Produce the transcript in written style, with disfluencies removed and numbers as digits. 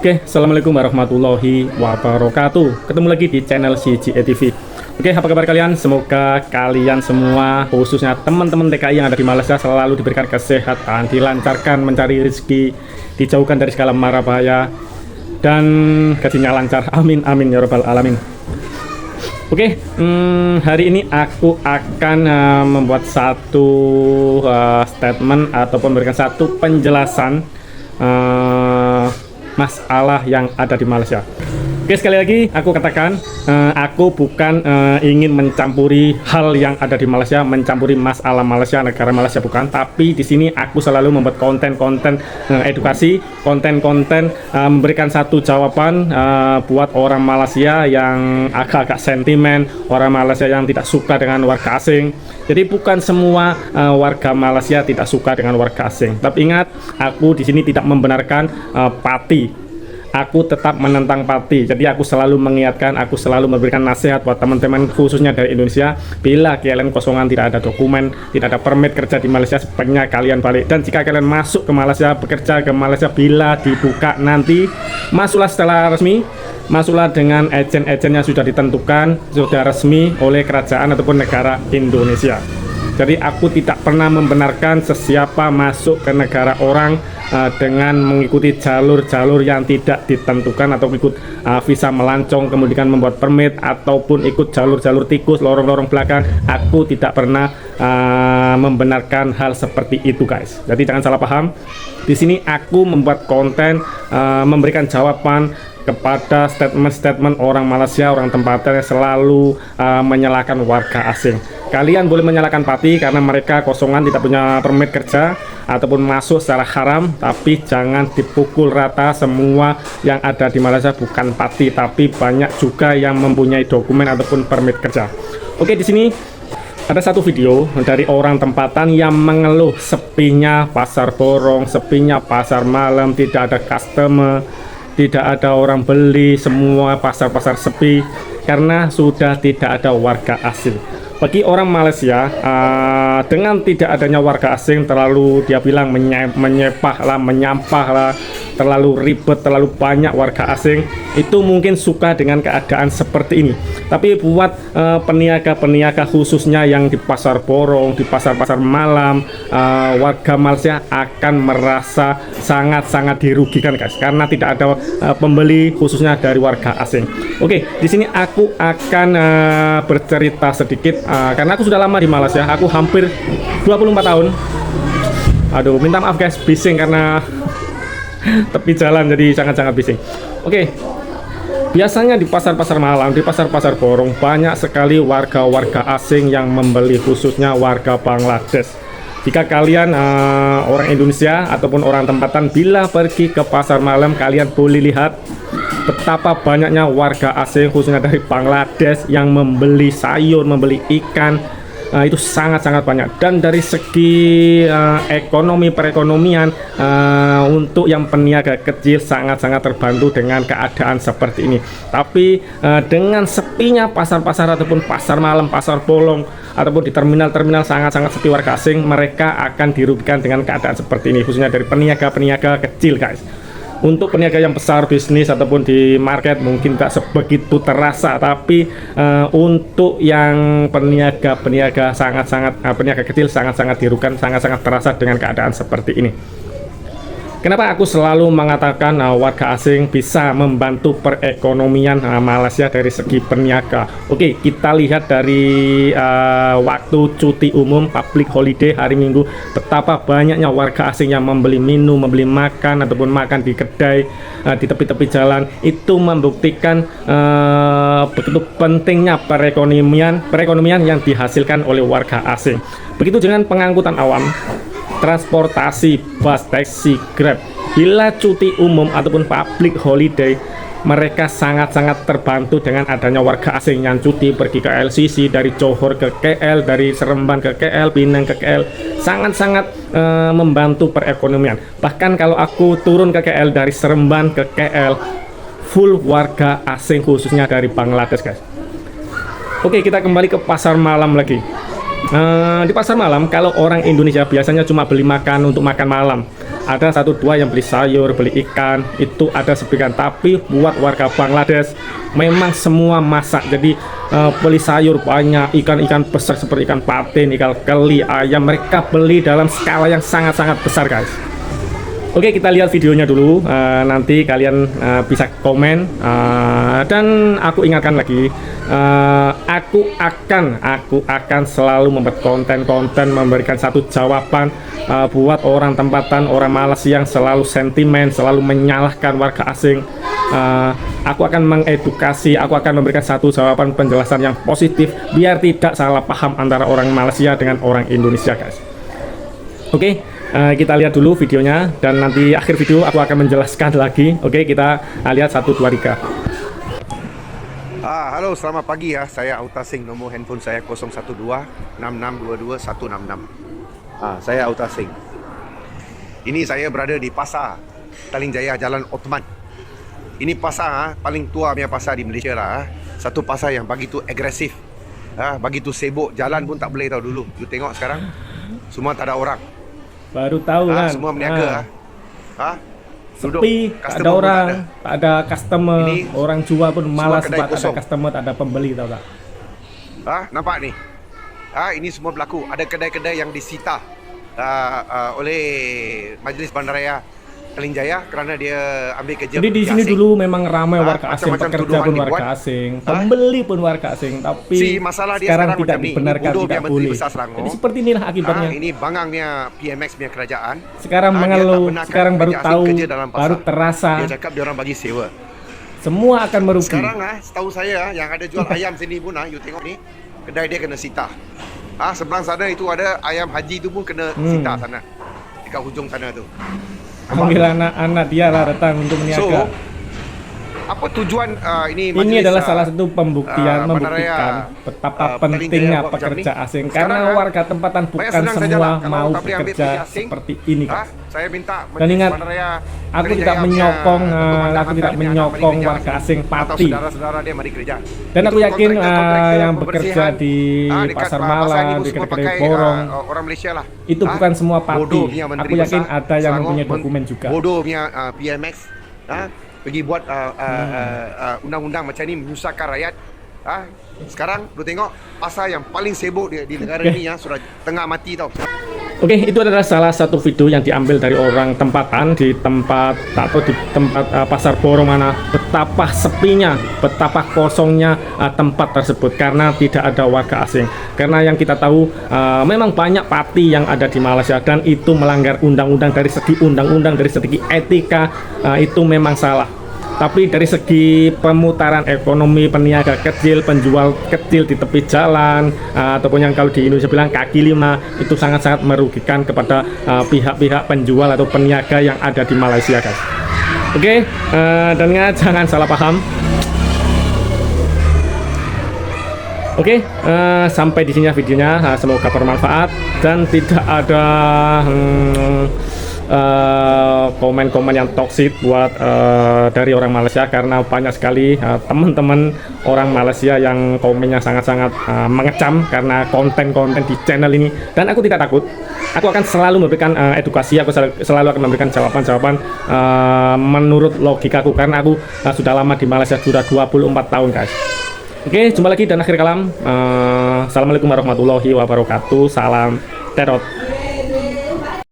Oke, assalamualaikum warahmatullahi wabarakatuh. Ketemu lagi di channel CGE TV. Oke, apa kabar kalian? Semoga kalian semua, khususnya teman-teman TKI yang ada di Malaysia, selalu diberikan kesehatan, dilancarkan mencari rezeki, dijauhkan dari segala mara bahaya, dan gajinya lancar. Amin, amin ya rabbal alamin. Oke, hari ini aku akan membuat satu statement ataupun memberikan satu penjelasan masalah yang ada di Malaysia. Oke, sekali lagi aku katakan, aku bukan ingin mencampuri hal yang ada di Malaysia, mencampuri masalah Malaysia, negara Malaysia, bukan. Tapi di sini aku selalu membuat konten-konten edukasi, konten-konten memberikan satu jawaban buat orang Malaysia yang agak-agak sentimen, orang Malaysia yang tidak suka dengan warga asing. Jadi bukan semua warga Malaysia tidak suka dengan warga asing. Tapi ingat, aku di sini tidak membenarkan parti. Aku tetap menentang parti. Jadi aku selalu mengingatkan, aku selalu memberikan nasihat buat teman-teman khususnya dari Indonesia. Bila kalian kosongan, tidak ada dokumen, tidak ada permit kerja di Malaysia, sebaiknya kalian balik. Dan jika kalian masuk ke Malaysia, bekerja ke Malaysia, bila dibuka nanti, masuklah secara resmi, masuklah dengan agen-agen yang sudah ditentukan, sudah resmi oleh kerajaan ataupun negara Indonesia. Jadi aku tidak pernah membenarkan sesiapa masuk ke negara orang dengan mengikuti jalur-jalur yang tidak ditentukan, atau ikut visa melancong kemudian membuat permit, ataupun ikut jalur-jalur tikus, lorong-lorong belakang. Aku tidak pernah membenarkan hal seperti itu, guys. Jadi jangan salah paham. Di sini aku membuat konten memberikan jawaban kepada statement-statement orang Malaysia, orang tempatnya yang selalu menyalahkan warga asing. Kalian boleh menyalahkan parti karena mereka kosongan, tidak punya permit kerja ataupun masuk secara haram, tapi jangan dipukul rata. Semua yang ada di Malaysia bukan parti, tapi banyak juga yang mempunyai dokumen ataupun permit kerja. Oke, di sini ada satu video dari orang tempatan yang mengeluh sepinya pasar borong, sepinya pasar malam, tidak ada customer, tidak ada orang beli, semua pasar-pasar sepi karena sudah tidak ada warga asing. Bagi orang Malaysia, dengan tidak adanya warga asing, terlalu dia bilang menyepah lah, menyampah lah, terlalu ribet, terlalu banyak warga asing, itu mungkin suka dengan keadaan seperti ini. Tapi buat peniaga-peniaga khususnya yang di pasar borong, di pasar-pasar malam, warga Malaysia akan merasa sangat-sangat dirugikan, guys, karena tidak ada pembeli khususnya dari warga asing. Oke, di sini aku akan bercerita sedikit karena aku sudah lama di Malaysia. Aku hampir 24 tahun. Aduh, minta maaf guys, bising karena tepi jalan, jadi sangat-sangat bising. Oke, biasanya di pasar-pasar malam, di pasar-pasar borong, banyak sekali warga-warga asing yang membeli, khususnya warga Bangladesh. Jika kalian orang Indonesia ataupun orang tempatan, bila pergi ke pasar malam, kalian boleh lihat betapa banyaknya warga asing khususnya dari Bangladesh yang membeli sayur, membeli ikan. Itu sangat-sangat banyak. Dan dari segi ekonomi, perekonomian, untuk yang peniaga kecil sangat-sangat terbantu dengan keadaan seperti ini. Tapi dengan sepinya pasar-pasar ataupun pasar malam, pasar bolong, ataupun di terminal-terminal sangat-sangat sepi warga asing, mereka akan dirugikan dengan keadaan seperti ini, khususnya dari peniaga-peniaga kecil, guys. Untuk peniaga yang besar, bisnis ataupun di market mungkin tak sebegitu terasa, tapi untuk yang peniaga-peniaga peniaga kecil sangat-sangat dirugikan, sangat-sangat terasa dengan keadaan seperti ini. Kenapa aku selalu mengatakan warga asing bisa membantu perekonomian Malaysia dari segi peniaga? Oke, kita lihat dari waktu cuti umum, public holiday, hari Minggu, betapa banyaknya warga asing yang membeli minum, membeli makan ataupun makan di kedai, di tepi-tepi jalan. Itu membuktikan begitu pentingnya perekonomian yang dihasilkan oleh warga asing. Begitu dengan pengangkutan awam, transportasi, bus, taksi, Grab. Bila cuti umum ataupun public holiday, mereka sangat-sangat terbantu dengan adanya warga asing yang cuti pergi ke LCC, dari Johor ke KL, dari Seremban ke KL, Penang ke KL. Sangat-sangat membantu perekonomian. Bahkan kalau aku turun ke KL, dari Seremban ke KL, full warga asing khususnya dari Bangladesh, guys. Oke, kita kembali ke pasar malam lagi. Di pasar malam, kalau orang Indonesia biasanya cuma beli makan untuk makan malam. ada satu dua yang beli sayur, beli ikan, itu ada sepikan. Tapi buat warga Bangladesh memang semua masak. Jadi beli sayur banyak, ikan-ikan besar seperti ikan patin, ikan keli, ayam, mereka beli dalam skala yang sangat-sangat besar guys. Oke, kita lihat videonya dulu, nanti kalian bisa komen, dan aku ingatkan lagi, aku akan selalu membuat konten-konten memberikan satu jawaban buat orang tempatan, orang Malas yang selalu sentimen, selalu menyalahkan warga asing. Aku akan mengedukasi, aku akan memberikan satu jawaban penjelasan yang positif biar tidak salah paham antara orang Malaysia dengan orang Indonesia guys. Oke. Kita lihat dulu videonya dan nanti akhir video aku akan menjelaskan lagi. Oke, kita lihat 1, 2, 3. Halo, selamat pagi ya. Saya Auta Singh, nomor handphone saya 012-6622-166. Saya Auta Singh. Ini saya berada di pasar Taling Jaya, Jalan Ottoman. Ini pasar paling tua punya pasar di Malaysia lah. Satu pasar yang begitu agresif, begitu sibuk, jalan pun tak boleh tahu dulu. You tengok sekarang, semua tak ada orang. Baru tahu kan, semua berniaga. Sepi, tak ada orang, tak ada customer. Ini orang jual pun malas sebab tak ada customer, tak ada pembeli, tahu tak? Nampak ni? Ini semua berlaku. Ada kedai-kedai yang disita oleh Majlis Bandaraya Taling Jaya kerana dia ambil kerja. Jadi di sini dulu memang ramai warga asing, pekerja pun warga asing, pembeli pun warga asing, tapi masalah dia sekarang tidak dibenarkan, tidak boleh. Jadi seperti inilah akibatnya. Ini bangangnya PMX punya kerajaan. Sekarang mengeluh, sekarang baru tahu, baru terasa. Dia cakap dia orang bagi sewa. Semua akan merugi. Sekarang setahu saya yang ada jual ayam sini pun you tengok ni, kedai dia kena sita. Sebelah sana itu ada ayam haji tu pun kena sita sana. Dekat hujung sana tu. Panggil anak-anak dia lah datang untuk meniaga. Apa tujuan ini adalah salah satu pembuktian, membuktikan betapa pentingnya pekerja asing. Karena warga tempatan bukan semua mau bekerja seperti ini kan. Saya minta dan ingat, aku tidak menyokong warga asing pati. Dan aku yakin yang bekerja di Pasar Malang, di kedai-kedai borong, orang Malaysia lah. Itu bukan semua pati. Aku yakin ada yang mempunyai dokumen juga. Bodohnya PMX pergi buat undang-undang macam ni menyusahkan rakyat. Sekarang lu tengok pasar yang paling sibuk di negara ini sudah tengah mati tau. Oke, itu adalah salah satu video yang diambil dari orang tempatan di tempat pasar borong mana betapa sepinya, betapa kosongnya tempat tersebut karena tidak ada warga asing. Karena yang kita tahu memang banyak pati yang ada di Malaysia dan itu melanggar undang-undang dari segi dari segi etika, itu memang salah. Tapi dari segi pemutaran ekonomi, peniaga kecil, penjual kecil di tepi jalan, ataupun yang kalau di Indonesia bilang kaki lima, itu sangat-sangat merugikan kepada pihak-pihak penjual atau peniaga yang ada di Malaysia guys. Oke, dan jangan salah paham. Oke, sampai di sini videonya, semoga bermanfaat dan tidak ada komen-komen yang toksik buat dari orang Malaysia, karena banyak sekali teman-teman orang Malaysia yang komennya sangat-sangat mengecam karena konten-konten di channel ini. Dan aku tidak takut, aku akan selalu memberikan edukasi, aku selalu akan memberikan jawaban-jawaban menurut logikaku, karena aku sudah lama di Malaysia, sudah 24 tahun guys. Oke, jumpa lagi dan akhir kalam, assalamualaikum warahmatullahi wabarakatuh, salam terot.